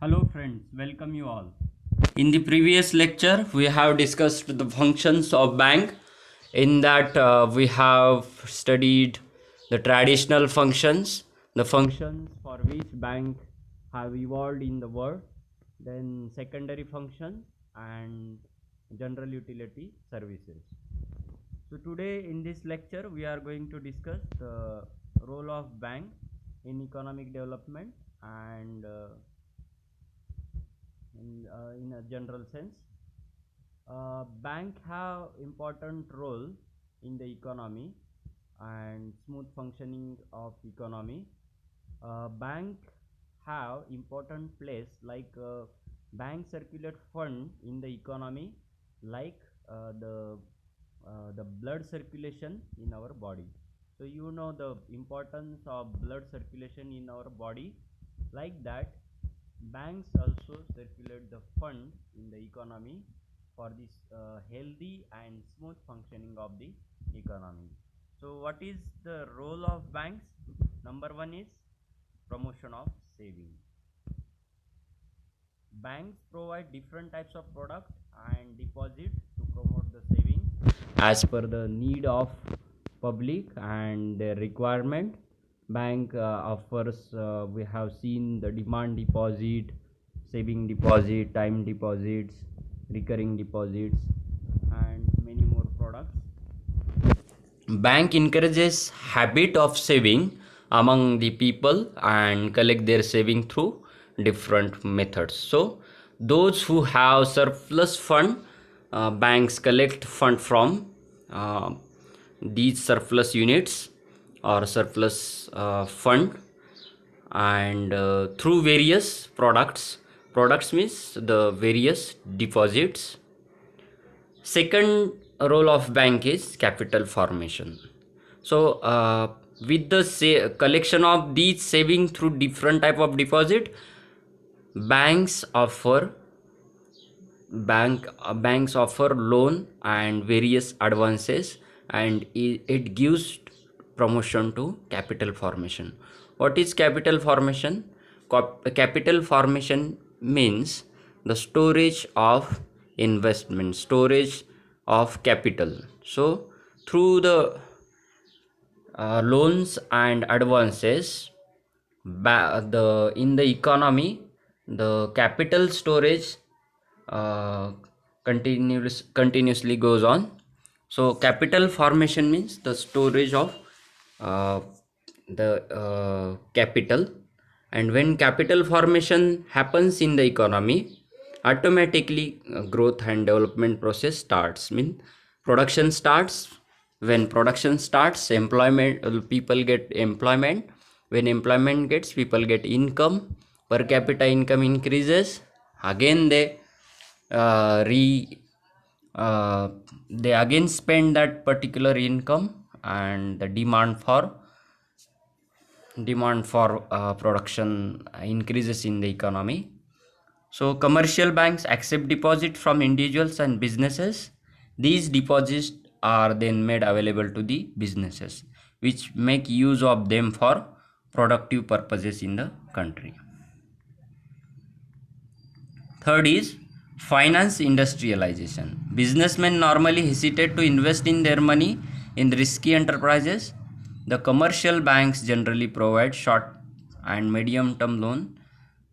Hello friends, welcome you all. In the previous lecture, we have discussed the functions of bank. In that, we have studied the traditional functions, the functions for which bank have evolved in the world, then secondary functions and general utility services. So today in this lecture, we are going to discuss the role of bank in economic development and in a general sense. Bank have important role in the economy and smooth functioning of economy. Bank have important place like bank circulate fund in the economy, like the blood circulation in our body. So you know the importance of blood circulation in our body. Like that, banks also circulate the fund in the economy for this healthy and smooth functioning of the economy. So what is the role of banks? Number one is promotion of saving. Banks provide different types of product and deposit to promote the saving as per the need of public and their requirement. Bank offers, we have seen the demand deposit, saving deposit, time deposits, recurring deposits, and many more products. Bank encourages habit of saving among the people and collect their saving through different methods. So those who have surplus fund, banks collect fund from uh, these surplus units or surplus fund, and through various products means the various deposits. Second role of bank is capital formation. So with the collection of these saving through different type of deposit, banks offer banks offer loan and various advances, and it gives promotion to capital formation. What is capital formation? Capital formation means the storage of investment, storage of capital. So through the loans and advances, the in the economy, the capital storage continuously goes on. So capital formation means the storage of uh, the capital, and when capital formation happens in the economy, automatically growth and development process starts. Mean production starts. When production starts, employment, people get employment. When employment gets, people get income. Per capita income increases. Again uh, re they again spend that particular income, and the demand for production increases in the economy. So commercial banks accept deposit from individuals and businesses. These deposits are then made available to the businesses, which make use of them for productive purposes in the country. Third is finance industrialization. Businessmen normally hesitate to invest in their money in risky enterprises. The commercial banks generally provide short and medium term loan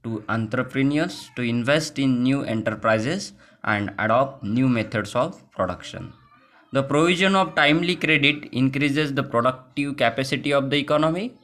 to entrepreneurs to invest in new enterprises and adopt new methods of production. The provision of timely credit increases the productive capacity of the economy,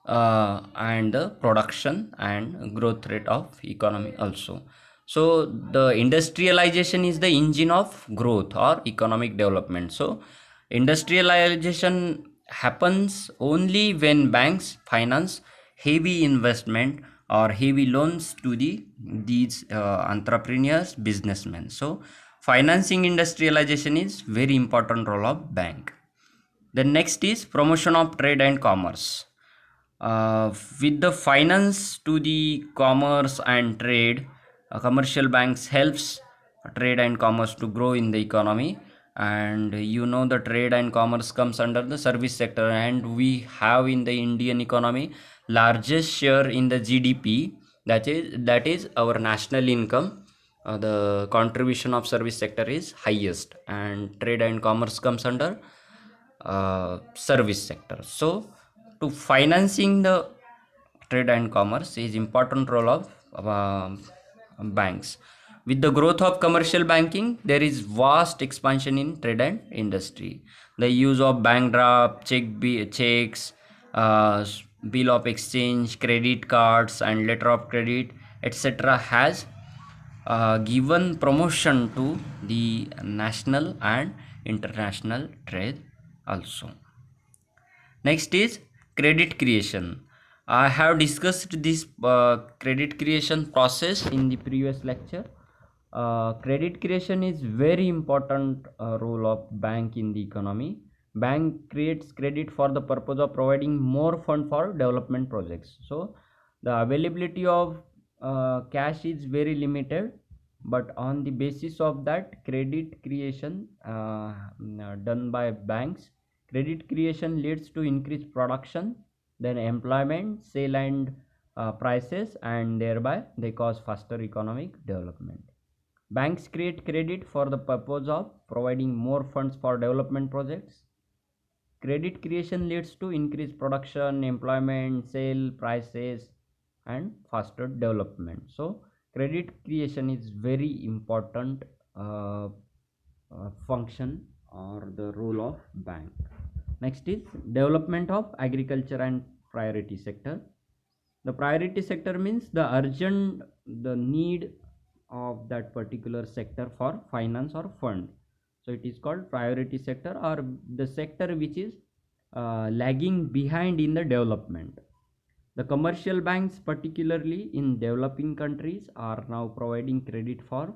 and the production and growth rate of economy also. So the industrialization is the engine of growth or economic development. So industrialization happens only when banks finance heavy investment or heavy loans to these entrepreneurs, businessmen. So financing industrialization is very important role of bank. The next is promotion of trade and commerce. With the finance to the commerce and trade, commercial banks helps trade and commerce to grow in the economy. And you know the trade and commerce comes under the service sector, and we have in the Indian economy largest share in the GDP that is our national income. The contribution of service sector is highest, and trade and commerce comes under service sector. So to financing the trade and commerce is important role of banks. With the growth of commercial banking, there is vast expansion in trade and industry. The use of bank draft, checks, bill of exchange, credit cards, and letter of credit, etc., has given promotion to the national and international trade also. Next is credit creation. I have discussed this credit creation process in the previous lecture. Credit creation is very important role of bank in the economy. Bank creates credit for the purpose of providing more fund for development projects. So the availability of cash is very limited, but on the basis of that credit creation done by banks, credit creation leads to increased production, then employment, sale and prices, and thereby they cause faster economic development. Banks create credit for the purpose of providing more funds for development projects. Credit creation leads to increased production, employment, sale, prices, and faster development. So credit creation is very important function or the role of bank. Next is development of agriculture and priority sector. The priority sector means the need of that particular sector for finance or fund. So it is called priority sector, or the sector which is lagging behind in the development. The commercial banks, particularly in developing countries, are now providing credit for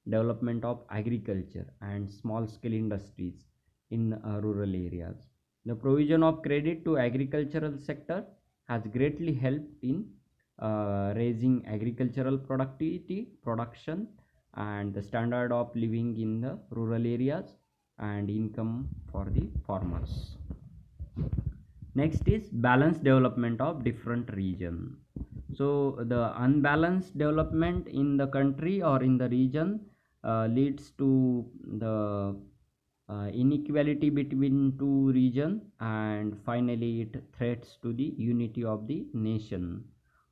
development of agriculture and small scale industries in rural areas. The provision of credit to agricultural sector has greatly helped in raising agricultural production, and the standard of living in the rural areas, and income for the farmers. Next is balanced development of different region. So the unbalanced development in the country or in the region leads to the inequality between two region, and finally it threats to the unity of the nation,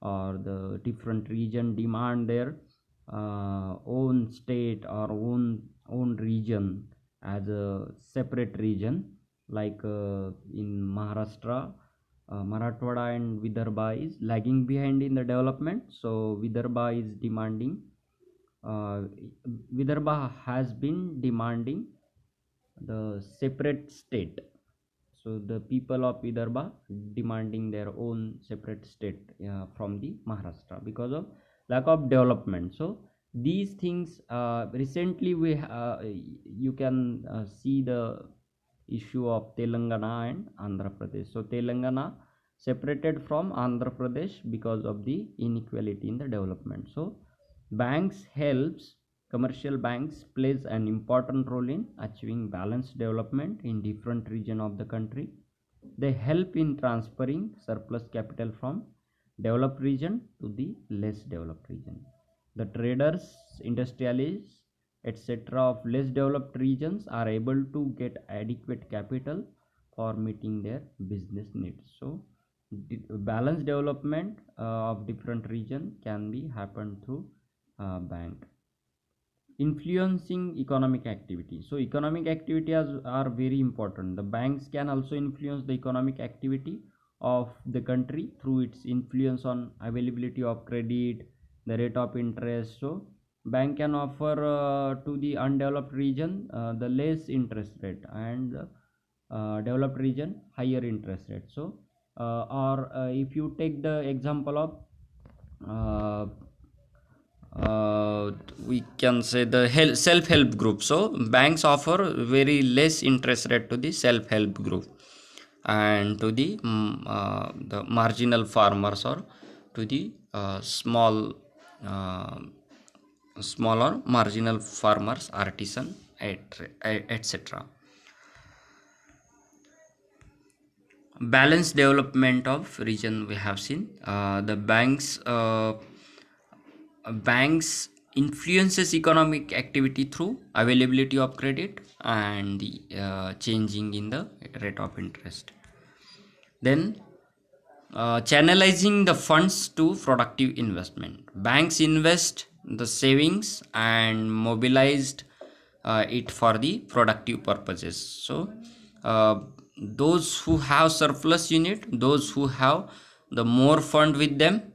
or the different region demand their own state or own region as a separate region, like in Maharashtra, Marathwada and Vidarbha is lagging behind in the development. So Vidarbha is demanding, uh, Vidarbha has been demanding the separate state. So the people of Vidarbha demanding their own separate state from the Maharashtra because of lack of development. So these things recently you can see the issue of Telangana and Andhra Pradesh. So Telangana separated from Andhra Pradesh because of the inequality in the development. So banks helps commercial banks plays an important role in achieving balanced development in different region of the country. They help in transferring surplus capital from developed region to the less developed region. The traders, industrialists, etc. of less developed regions are able to get adequate capital for meeting their business needs. So balanced development of different region can be happen through bank. Influencing economic activity. So economic activities are very important. The banks can also influence the economic activity of the country through its influence on availability of credit, the rate of interest. So bank can offer to the undeveloped region the less interest rate, and developed region higher interest rate. So or if you take the example of we can say the self-help group. So banks offer very less interest rate to the self-help group, and to the marginal farmers, or to the uh, small or marginal farmers, artisan, etc. Balanced development of region we have seen. The banks banks influences economic activity through availability of credit and the changing in the rate of interest. Then channelizing the funds to productive investment. Banks invest the savings and mobilized it for the productive purposes. So those who have surplus unit, those who have the more fund with them,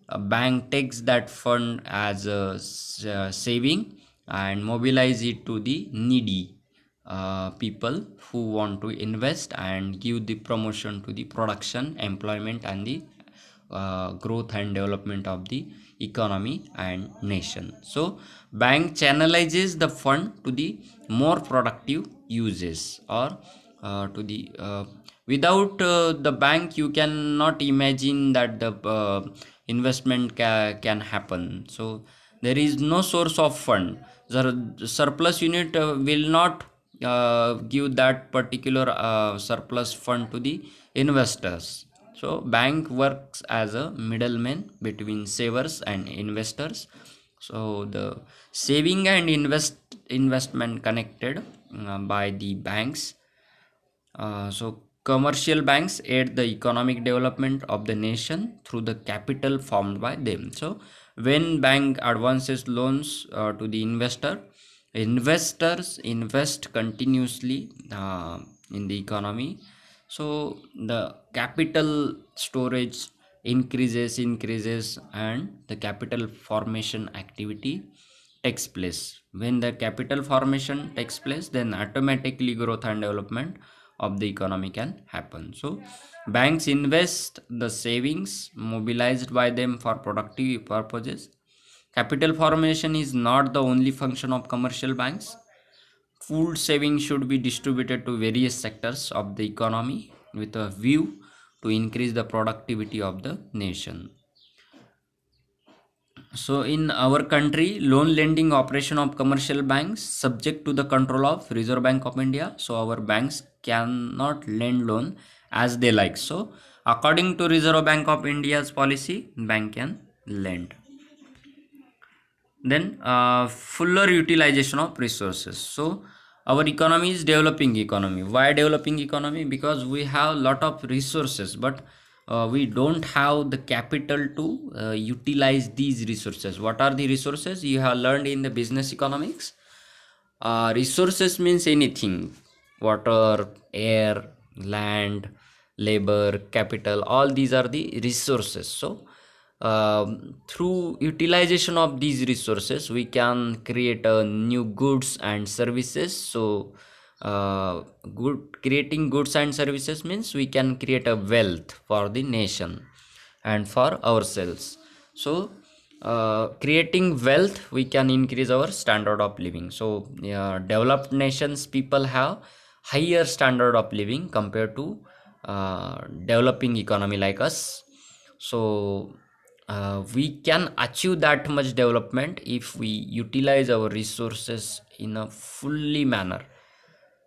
a bank takes that fund as a saving and mobilize it to the needy people who want to invest and give the promotion to the production, employment, and the growth and development of the economy and nation. So bank channelizes the fund to the more productive uses, or to the without the bank you cannot imagine that the investment can happen. So there is no source of fund. The surplus unit will not give that particular surplus fund to the investors. So bank works as a middleman between savers and investors. So the saving and investment connected by the banks. So commercial banks aid the economic development of the nation through the capital formed by them. So when bank advances loans to the investor, investors invest continuously in the economy. So the capital storage increases and the capital formation activity takes place. When the capital formation takes place, then automatically growth and development of the economy can happen. So banks invest the savings mobilized by them for productive purposes. Capital formation is not the only function of commercial banks. Pooled savings should be distributed to various sectors of the economy with a view to increase the productivity of the nation. So in our country, loan lending operation of commercial banks subject to the control of Reserve Bank of India. So our banks cannot lend loan as they like. So according to Reserve Bank of India's policy, bank can lend. Then fuller utilization of resources. So our economy is developing economy. Why developing economy? Because we have lot of resources, but we don't have the capital to utilize these resources. What are the resources you have learned in the business economics? Resources means anything: water, air, land, labor, capital, all these are the resources. So through utilization of these resources we can create new goods and services. So creating goods and services means we can create a wealth for the nation and for ourselves. So creating wealth, we can increase our standard of living. So developed nations people have higher standard of living compared to developing economy like us. So we can achieve that much development if we utilize our resources in a fully manner.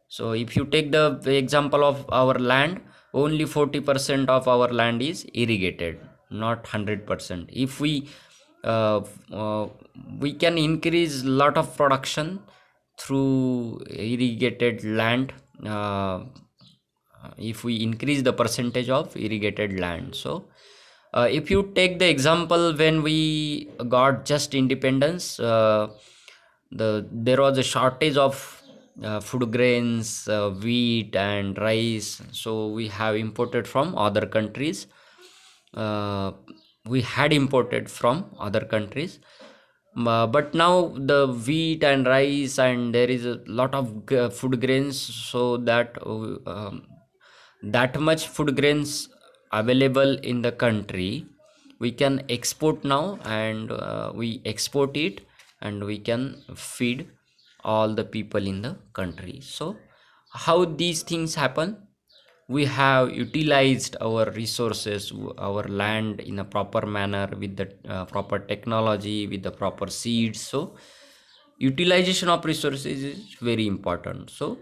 So if you take the example of our land, only 40% of our land is irrigated, not 100%. If uh, uh, we can increase lot of production through irrigated land, if we increase the percentage of irrigated land. So if you take the example, when we got just independence, there was a shortage of food grains, wheat and rice. So we have imported from other countries. uh, we had imported from other countries. But now the wheat and rice, and there is a lot of food grains, so that that much food grains available in the country, we can export now, and we export it and we can feed all the people in the country. So how these things happen? We have utilized our resources, our land, in a proper manner, with the proper technology, with the proper seeds. So utilization of resources is very important. So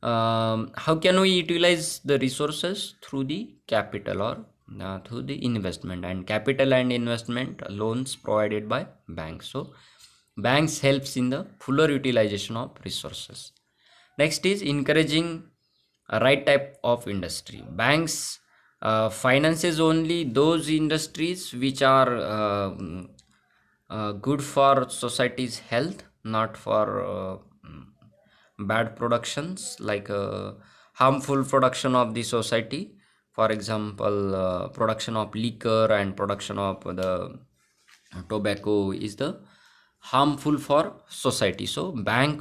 how can we utilize the resources? Through the capital or through the investment, and capital and investment loans provided by banks. So banks helps in the fuller utilization of resources. Next is encouraging a right type of industry. Banks finances only those industries which are good for society's health, not for bad productions like harmful production of the society. For example, production of liquor and production of the tobacco is the harmful for society. So bank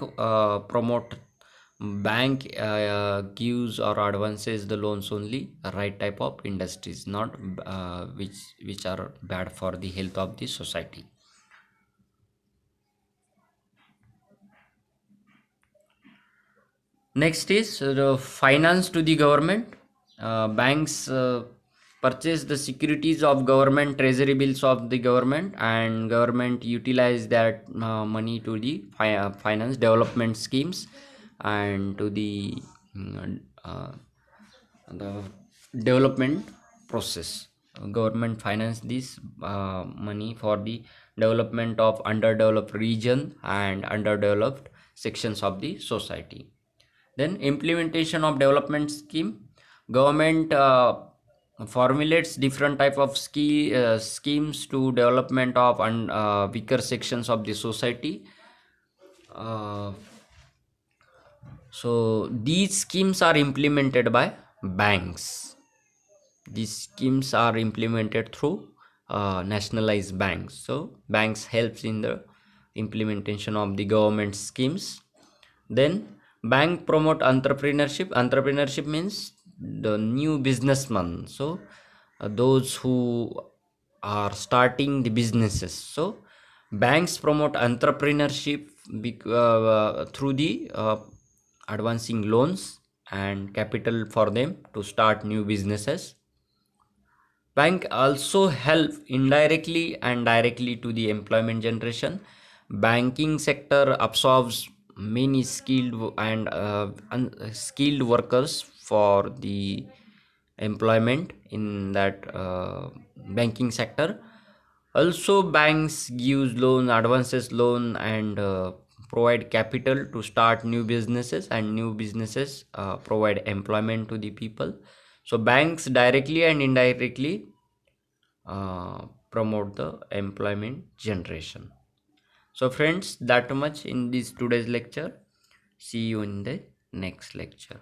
gives or advances the loans only right type of industries, not which are bad for the health of the society. Next is the finance to the government. Banks purchase the securities of government, treasury bills of the government, and government utilize that money to the finance development schemes and to the development process. Government finance this money for the development of underdeveloped region and underdeveloped sections of the society. Then implementation of development scheme. Government formulates different type of schemes to development of weaker sections of the society. uh, so these schemes are implemented by banks. These schemes are implemented through nationalized banks. So banks helps in the implementation of the government schemes. Then bank promote entrepreneurship. Entrepreneurship means the new businessman. So those who are starting the businesses. So banks promote entrepreneurship through the advancing loans and capital for them to start new businesses. Bank also help indirectly and directly to the employment generation. Banking sector absorbs many skilled and unskilled workers for the employment in that banking sector. Also banks gives loan, advances loan, and provide capital to start new businesses, and new businesses provide employment to the people. So banks directly and indirectly promote the employment generation. So friends, that much in this today's lecture. See you in the next lecture.